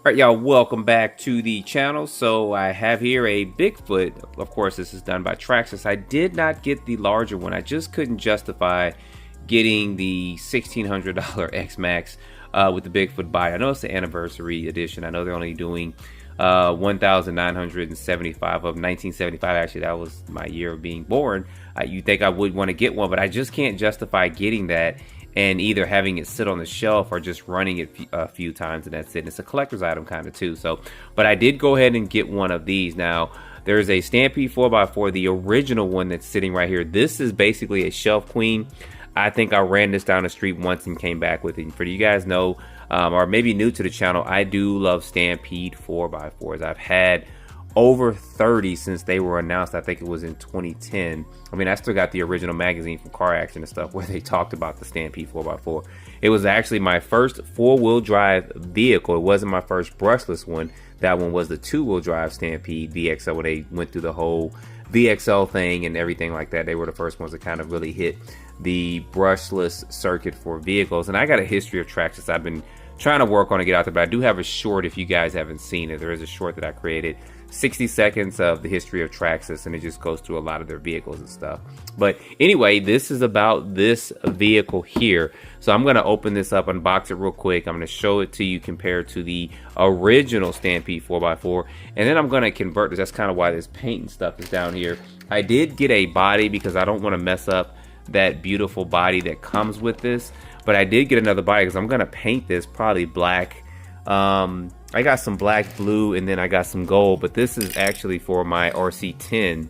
Alright, y'all, welcome back to the channel. So I have here a Bigfoot. Of course, this is done by Traxxas. I did not get the larger one. I just couldn't justify getting the $1,600 X Max with the Bigfoot body. I know it's the anniversary edition. I know they're only doing 1,975 of 1975. Actually, that was my year of being born. You think I would want to get one, but I just can't justify getting that and either having it sit on the shelf or just running it a few times and that's it. And it's a collector's item kind of too. So, but I did go ahead and get one of these. Now, there's a Stampede 4x4, the original one that's sitting right here. This is basically a shelf queen. I think I ran this down the street once and came back with it. For you guys know, or maybe new to the channel, I do love Stampede 4x4s. I've had over 30 since they were announced. I think it was in 2010. I mean, I still got the original magazine from Car Action and stuff where they talked about the Stampede 4x4. It was actually my first four-wheel drive vehicle. It wasn't my first brushless one. That one was the two-wheel drive Stampede VXL when they went through the whole VXL thing and everything like that. They were the first ones to kind of really hit the brushless circuit for vehicles. And I got a history of Traxxas. I've been trying to work on to get out there, but I do have a short if you guys haven't seen it. There is a short that I created, 60 seconds of the history of Traxxas, and it just goes through a lot of their vehicles and stuff. But anyway, this is about this vehicle here. So I'm going to open this up, unbox it real quick. I'm going to show it to you compared to the original Stampede 4x4, and then I'm going to convert this. That's kind of why this paint and stuff is down here. I did get a body because I don't want to mess up that beautiful body that comes with this, but I did get another body because I'm going to paint this probably black. I got some black, blue, and then I got some gold, but this is actually for my RC10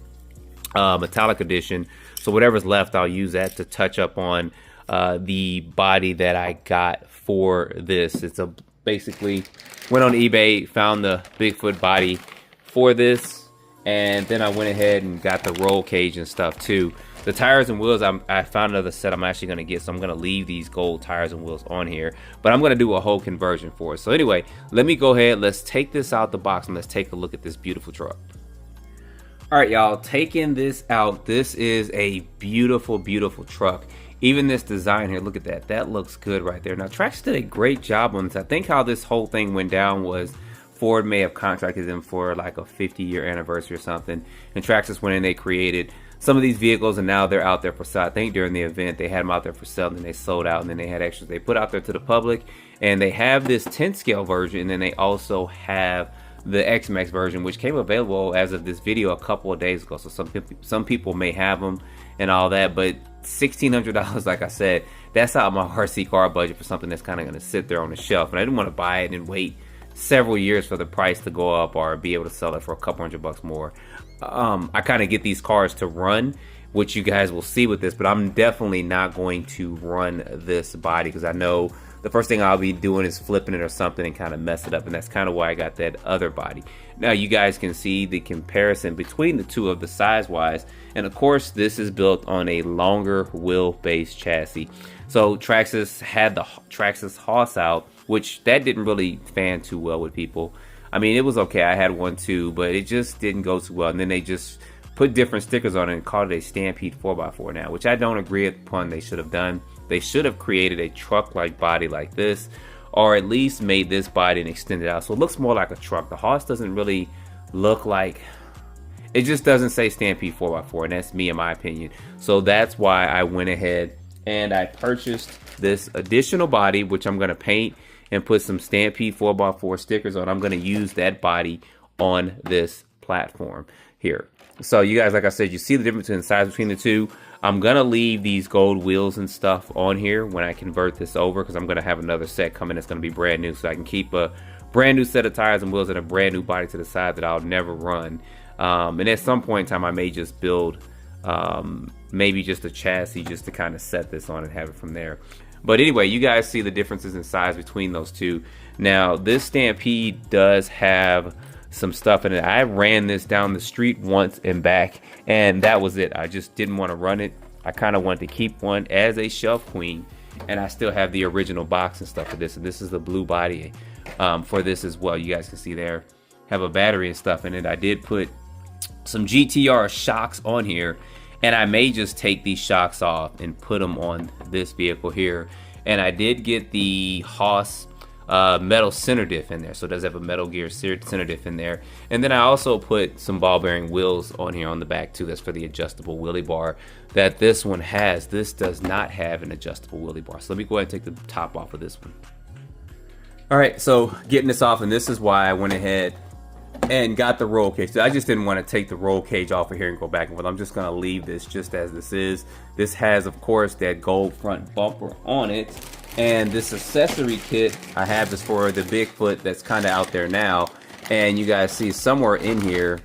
metallic edition. So whatever's left, I'll use that to touch up on the body that I got for this. It's a basically went on eBay, found the Bigfoot body for this, and then I went ahead and got the roll cage and stuff too. The tires and wheels, I found another set I'm actually going to get, so I'm going to leave these gold tires and wheels on here, but I'm going to do a whole conversion for it. So anyway, let me go ahead, let's take this out the box and let's take a look at this beautiful truck. All right, y'all, taking this out, this is a beautiful, beautiful truck. Even this design here, look at that. That looks good right there. Now, Traxxas did a great job on this. I think how this whole thing went down was Ford may have contracted them for like a 50-year anniversary or something, and Traxxas went in, they created some of these vehicles, and now they're out there for sale. I think during the event they had them out there for sale, and then they sold out, and then they had extras they put out there to the public. And they have this 10 scale version, and then they also have the X Max version, which came available as of this video a couple of days ago. So some people may have them and all that, but $1,600, like I said, that's out of my RC car budget for something that's kind of going to sit there on the shelf, and I didn't want to buy it and wait several years for the price to go up or be able to sell it for a couple $100 more. I kind of get these cars to run, which you guys will see with this, but I'm definitely not going to run this body because I know the first thing I'll be doing is flipping it or something and kind of mess it up, and that's kind of why I got that other body. Now you guys can see the comparison between the two of the size wise, and of course this is built on a longer wheelbase chassis. So Traxxas had the Traxxas Hoss out, which that didn't really fan too well with people. I mean, it was okay, I had one too, but it just didn't go too well. And then they just put different stickers on it and called it a Stampede 4x4 now, which I don't agree upon they should have done. They should have created a truck-like body like this, or at least made this body and extended out so it looks more like a truck. The Hoss doesn't really look like, it just doesn't say Stampede 4x4, and that's me in my opinion. So that's why I went ahead and I purchased this additional body, which I'm going to paint and put some Stampede 4x4 stickers on. I'm going to use that body on this platform here. So you guys, like I said, you see the difference in size between the two. I'm going to leave these gold wheels and stuff on here when I convert this over, because I'm going to have another set coming that's going to be brand new, so I can keep a brand new set of tires and wheels and a brand new body to the side that I'll never run. And at some point in time I may just build maybe just a chassis just to kind of set this on and have it from there. But anyway, you guys see the differences in size between those two. Now, this Stampede does have some stuff in it. I ran this down the street once and back, and that was it. I just didn't want to run it. I kind of wanted to keep one as a shelf queen, and I still have the original box and stuff for this. And this is the blue body for this as well. You guys can see there, have a battery and stuff in it. I did put some GTR shocks on here, and I may just take these shocks off and put them on this vehicle here. And I did get the Hoss metal center diff in there, so it does have a Metal Gear center diff in there. And then I also put some ball bearing wheels on here on the back too. That's for the adjustable wheelie bar that this one has. This does not have an adjustable wheelie bar, so let me go ahead and take the top off of this one. All right, so getting this off, and this is why I went ahead and got the roll cage. So I just didn't want to take the roll cage off of here and go back and forth. I'm just going to leave this just as this is. This has, of course, that gold front bumper on it. And this accessory kit I have is for the Bigfoot that's kind of out there now. And you guys see somewhere in here,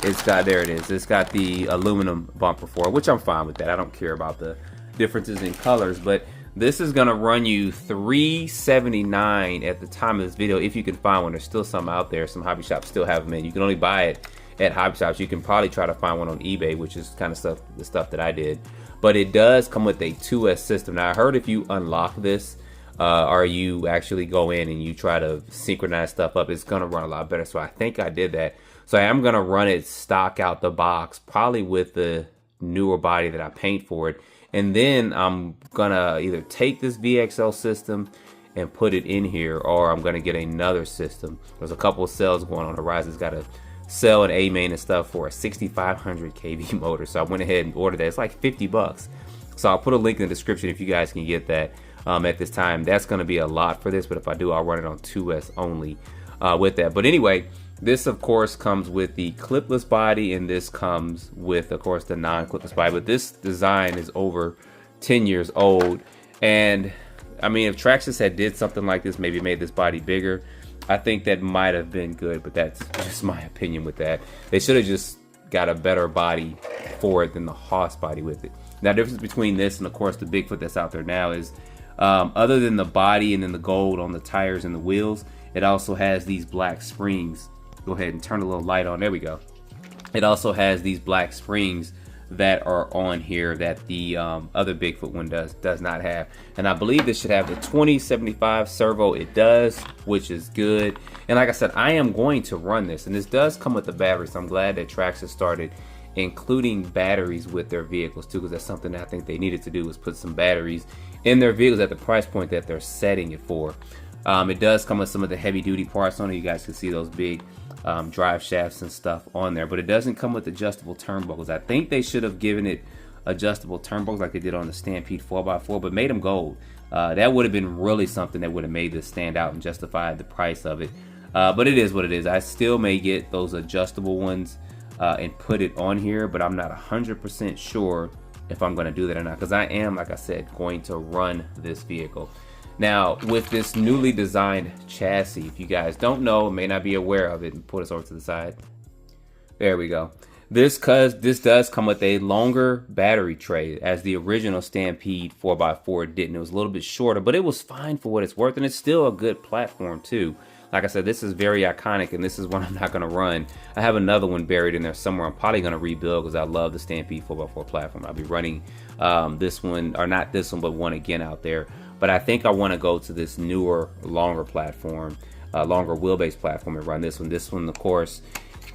it's got, there it is. It's got the aluminum bumper for it, which I'm fine with that. I don't care about the differences in colors, but this is gonna run you $379 at the time of this video, if you can find one. There's still some out there. Some hobby shops still have them in. You can only buy it at hobby shops. You can probably try to find one on eBay, which is kind of the stuff that I did. But it does come with a 2S system. Now I heard if you unlock this, or you actually go in and you try to synchronize stuff up, it's gonna run a lot better. So I think I did that. So I am gonna run it stock out the box, probably with the newer body that I paint for it. And then I'm gonna either take this VXL system and put it in here, or I'm gonna get another system. There's a couple of sales going on. Horizon's got a sell an Amain and stuff for a 6,500 kV motor. So I went ahead and ordered that. It's like 50 bucks. So I'll put a link in the description if you guys can get that at this time. That's gonna be a lot for this, but if I do, I'll run it on 2S only with that. But anyway, this of course comes with the clipless body, and this comes with, of course, the non-clipless body. But this design is over 10 years old, and I mean, if Traxxas had did something like this, maybe made this body bigger, I think that might have been good. But that's just my opinion with that. They should have just got a better body for it than the Haas body with it. Now, the difference between this and, of course, the Bigfoot that's out there now is, other than the body and then the gold on the tires and the wheels, it also has these black springs. Go ahead and turn a little light on. There we go. It also has these black springs that are on here that the other Bigfoot one does not have. And I believe this should have the 2075 servo. It does, which is good. And like I said, I am going to run this, and this does come with the battery. So I'm glad that Traxxas started including batteries with their vehicles too, because that's something that I think they needed to do, was put some batteries in their vehicles at the price point that they're setting it for. It does come with some of the heavy duty parts on it. You guys can see those big drive shafts and stuff on there, but it doesn't come with adjustable turnbuckles. I think they should have given it adjustable turnbuckles like they did on the Stampede 4x4, but made them gold. That would have been really something that would have made this stand out and justified the price of it. But it is what it is. I still may get those adjustable ones and put it on here, but I'm not 100% sure if I'm going to do that or not, because I am, like I said, going to run this vehicle. Now, with this newly designed chassis, if you guys don't know, may not be aware of it, and put us over to the side. There we go. This does come with a longer battery tray, as the original Stampede 4x4 didn't. It was a little bit shorter, but it was fine for what it's worth, and it's still a good platform too. Like I said, this is very iconic, and this is one I'm not going to run. I have another one buried in there somewhere. I'm probably going to rebuild because I love the Stampede 4x4 platform. I'll be running this one, or not this one, but one again out there. But I think I want to go to this newer, longer platform, longer wheelbase platform, and run this one. This one, of course,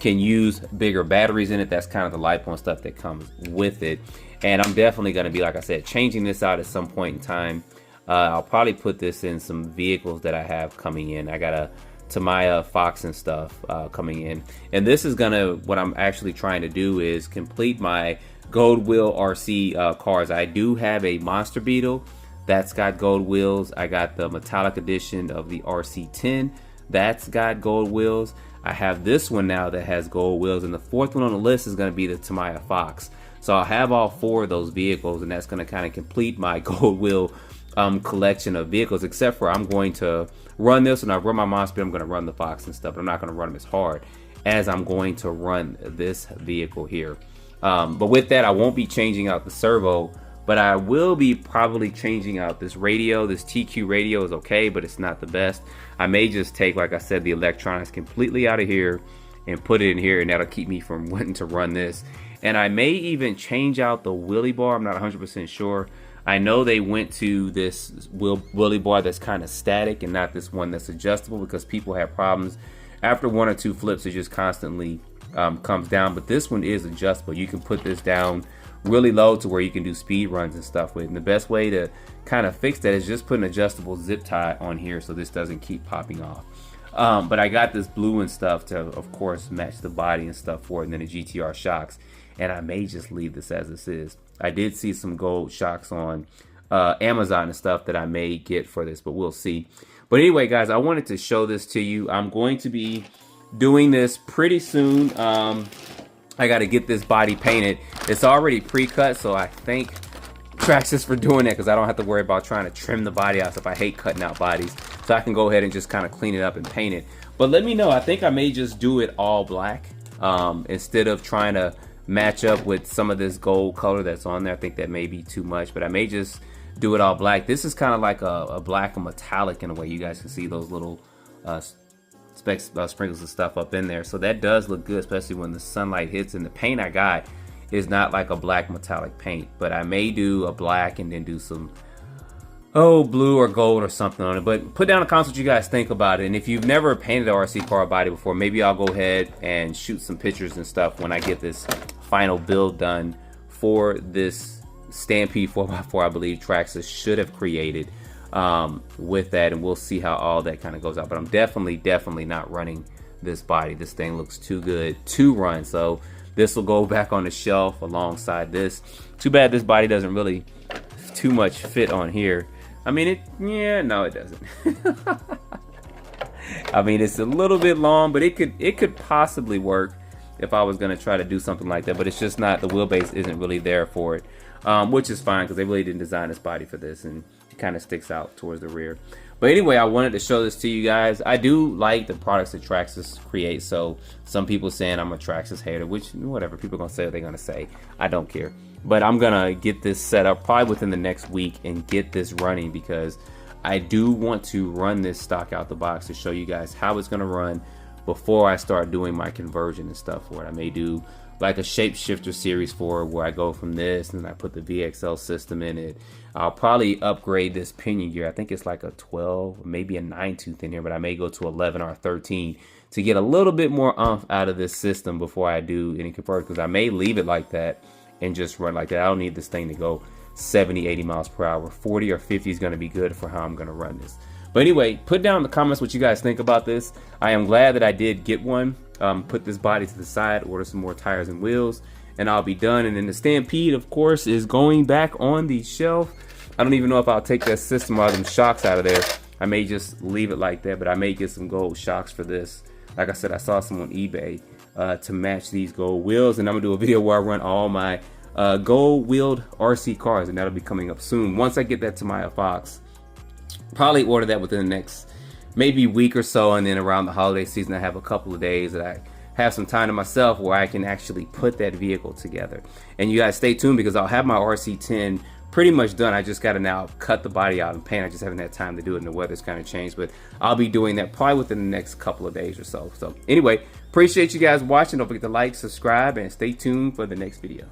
can use bigger batteries in it. That's kind of the LiPo and stuff that comes with it. And I'm definitely going to be, like I said, changing this out at some point in time. I'll probably put this in some vehicles that I have coming in. I got a Tamiya Fox and stuff coming in. And this is gonna, what I'm actually trying to do is complete my gold wheel RC cars. I do have a Monster Beetle that's got gold wheels. I got the metallic edition of the RC10 that's got gold wheels. I have this one now that has gold wheels, and the fourth one on the list is going to be the Tamiya Fox. So I'll have all four of those vehicles, and that's going to kind of complete my gold wheel collection of vehicles, except for I'm going to run this, and I run my Monster Beetle, I'm going to run the Fox and stuff, but I'm not going to run them as hard as I'm going to run this vehicle here. But with that, I won't be changing out the servo, but I will be probably changing out this radio. This TQ radio is okay, but it's not the best. I may just take, like I said, the electronics completely out of here and put it in here, and that'll keep me from wanting to run this. And I may even change out the wheelie bar. I'm not 100% sure. I know they went to this wheelie bar that's kind of static and not this one that's adjustable, because people have problems. After one or two flips, it just constantly comes down. But this one is adjustable. You can put this down really low to where you can do speed runs and stuff with. And the best way to kind of fix that is just put an adjustable zip tie on here so this doesn't keep popping off. But I got this blue and stuff to, of course, match the body and stuff for it, and then the GTR shocks. And I may just leave this as this is. I did see some gold shocks on Amazon and stuff that I may get for this, but we'll see. But anyway, guys, I wanted to show this to you. I'm going to be doing this pretty soon. I got to get this body painted. It's already pre-cut, so I thank Traxxas for doing that, because I don't have to worry about trying to trim the body out stuff. I hate cutting out bodies, so I can go ahead and just kind of clean it up and paint it. But let me know. I think I may just do it all black instead of trying to match up with some of this gold color that's on there. I think that may be too much, but I may just do it all black. This is kind of like a black and metallic in a way. You guys can see those little specks, sprinkles of stuff up in there, so that does look good, especially when the sunlight hits. And the paint I got is not like a black metallic paint, but I may do a black and then do some blue or gold or something on it. But put down in the comments what you guys think about it, and if you've never painted an RC car body before, maybe I'll go ahead and shoot some pictures and stuff when I get this final build done for this Stampede 4x4 I believe Traxxas should have created with that, and we'll see how all that kind of goes out. But I'm definitely not running this body. This thing looks too good to run, so this will go back on the shelf alongside this. Too bad this body doesn't really too much fit on here. I mean, no, it doesn't. I mean, it's a little bit long, but it could possibly work if I was gonna try to do something like that. But it's just not, the wheelbase isn't really there for it, which is fine, because they really didn't design this body for this, and it kind of sticks out towards the rear. But anyway, I wanted to show this to you guys. I do like the products that Traxxas creates. So some people saying I'm a Traxxas hater, which whatever, people are gonna say what they're gonna say. I don't care. But I'm gonna get this set up probably within the next week and get this running, because I do want to run this stock out the box to show you guys how it's gonna run before I start doing my conversion and stuff for it. I may do like a shapeshifter series for it, where I go from this and I put the VXL system in it. I'll probably upgrade this pinion gear. I think it's like a 12, maybe a 9-tooth in here, but I may go to 11 or 13 to get a little bit more oomph out of this system before I do any conversion, because I may leave it like that and just run like that. I don't need this thing to go 70, 80 miles per hour. 40 or 50 is going to be good for how I'm going to run this. But anyway, put down in the comments what you guys think about this. I am glad that I did get one. Put this body to the side, order some more tires and wheels, and I'll be done. And then the Stampede, of course, is going back on the shelf. I don't even know if I'll take that system or them shocks out of there. I may just leave it like that, but I may get some gold shocks for this. Like I said, I saw some on eBay to match these gold wheels, and I'm gonna do a video where I run all my gold wheeled RC cars, and that'll be coming up soon. Once I get that to my box, probably order that within the next maybe week or so, and then around the holiday season I have a couple of days that I have some time to myself where I can actually put that vehicle together. And you guys stay tuned, because I'll have my RC10 pretty much done. I just got to now cut the body out and paint. I just haven't had time to do it, and the weather's kind of changed, but I'll be doing that probably within the next couple of days or so. So anyway, appreciate you guys watching. Don't forget to like, subscribe, and stay tuned for the next video.